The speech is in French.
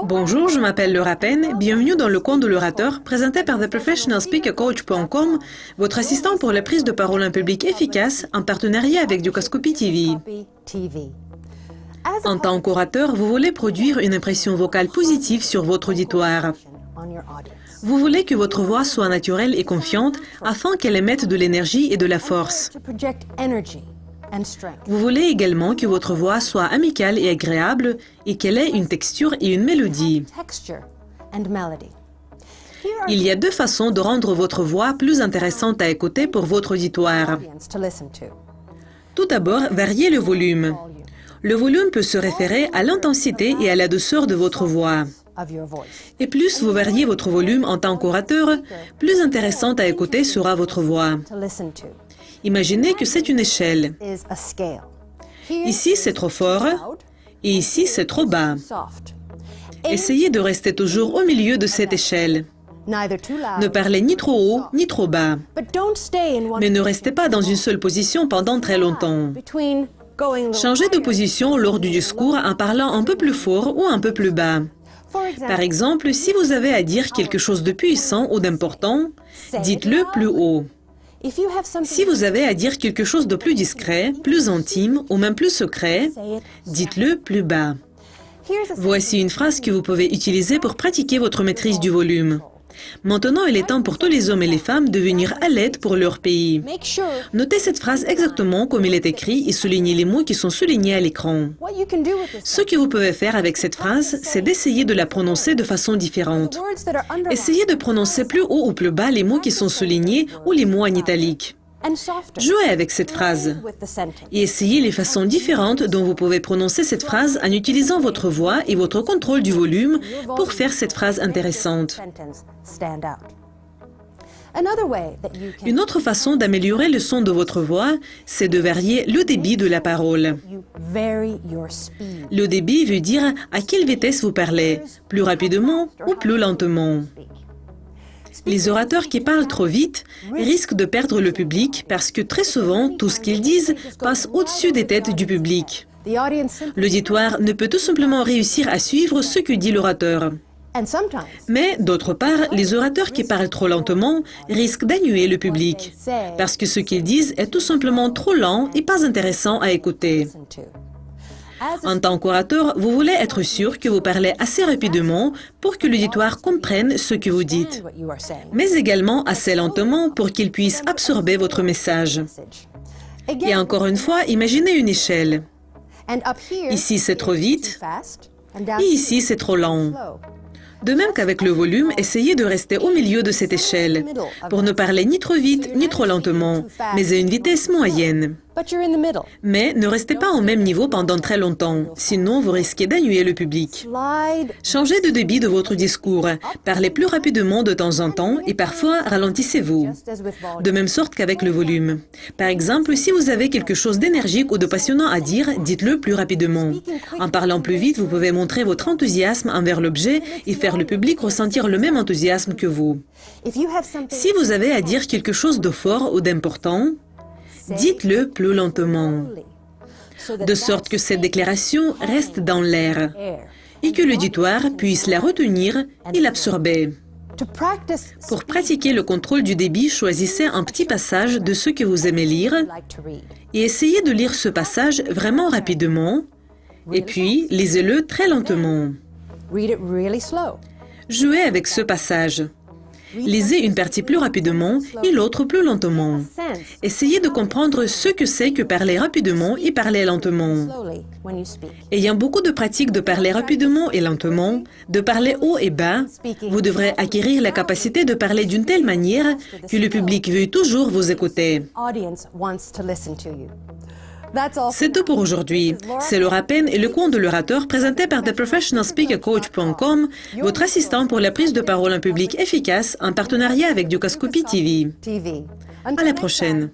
Bonjour, je m'appelle Laura Penn. Bienvenue dans le coin de l'orateur, présenté par TheProfessionalSpeakerCoach.com, votre assistant pour la prise de parole en public efficace en partenariat avec Dukascopy TV. En tant qu'orateur, vous voulez produire une impression vocale positive sur votre auditoire. Vous voulez que votre voix soit naturelle et confiante afin qu'elle émette de l'énergie et de la force. Vous voulez également que votre voix soit amicale et agréable et qu'elle ait une texture et une mélodie. Il y a deux façons de rendre votre voix plus intéressante à écouter pour votre auditoire. Tout d'abord, variez le volume. Le volume peut se référer à l'intensité et à la douceur de votre voix. Et plus vous variez votre volume en tant qu'orateur, plus intéressante à écouter sera votre voix. Imaginez que c'est une échelle. Ici, c'est trop fort et ici, c'est trop bas. Essayez de rester toujours au milieu de cette échelle. Ne parlez ni trop haut ni trop bas. Mais ne restez pas dans une seule position pendant très longtemps. Changez de position lors du discours en parlant un peu plus fort ou un peu plus bas. Par exemple, si vous avez à dire quelque chose de puissant ou d'important, dites-le plus haut. Si vous avez à dire quelque chose de plus discret, plus intime ou même plus secret, dites-le plus bas. Voici une phrase que vous pouvez utiliser pour pratiquer votre maîtrise du volume. Maintenant, il est temps pour tous les hommes et les femmes de venir à l'aide pour leur pays. Notez cette phrase exactement comme il est écrit et soulignez les mots qui sont soulignés à l'écran. Ce que vous pouvez faire avec cette phrase, c'est d'essayer de la prononcer de façon différente. Essayez de prononcer plus haut ou plus bas les mots qui sont soulignés ou les mots en italique. Jouez avec cette phrase et essayez les façons différentes dont vous pouvez prononcer cette phrase en utilisant votre voix et votre contrôle du volume pour faire cette phrase intéressante. Une autre façon d'améliorer le son de votre voix, c'est de varier le débit de la parole. Le débit veut dire à quelle vitesse vous parlez, plus rapidement ou plus lentement. Les orateurs qui parlent trop vite risquent de perdre le public parce que très souvent, tout ce qu'ils disent passe au-dessus des têtes du public. L'auditoire ne peut tout simplement réussir à suivre ce que dit l'orateur. Mais, d'autre part, les orateurs qui parlent trop lentement risquent d'ennuyer le public parce que ce qu'ils disent est tout simplement trop lent et pas intéressant à écouter. En tant qu'orateur, vous voulez être sûr que vous parlez assez rapidement pour que l'auditoire comprenne ce que vous dites, mais également assez lentement pour qu'il puisse absorber votre message. Et encore une fois, imaginez une échelle. Ici, c'est trop vite et ici, c'est trop lent. De même qu'avec le volume, essayez de rester au milieu de cette échelle, pour ne parler ni trop vite ni trop lentement, mais à une vitesse moyenne. Mais ne restez pas au même niveau pendant très longtemps, sinon vous risquez d'ennuyer le public. Changez de débit de votre discours, parlez plus rapidement de temps en temps et parfois ralentissez-vous, de même sorte qu'avec le volume. Par exemple, si vous avez quelque chose d'énergique ou de passionnant à dire, dites-le plus rapidement. En parlant plus vite, vous pouvez montrer votre enthousiasme envers l'objet et faire le public ressentir le même enthousiasme que vous. Si vous avez à dire quelque chose de fort ou d'important, dites-le plus lentement, de sorte que cette déclaration reste dans l'air et que l'auditoire puisse la retenir et l'absorber. Pour pratiquer le contrôle du débit, choisissez un petit passage de ce que vous aimez lire et essayez de lire ce passage vraiment rapidement et puis lisez-le très lentement. Jouez avec ce passage. Lisez une partie plus rapidement et l'autre plus lentement. Essayez de comprendre ce que c'est que parler rapidement et parler lentement. Ayant beaucoup de pratiques de parler rapidement et lentement, de parler haut et bas, vous devrez acquérir la capacité de parler d'une telle manière que le public veuille toujours vous écouter. C'est tout pour aujourd'hui. C'est Laura Penn et le coin de l'orateur présenté par TheProfessionalSpeakerCoach.com, votre assistant pour la prise de parole en public efficace en partenariat avec Dukascopy TV. À la prochaine.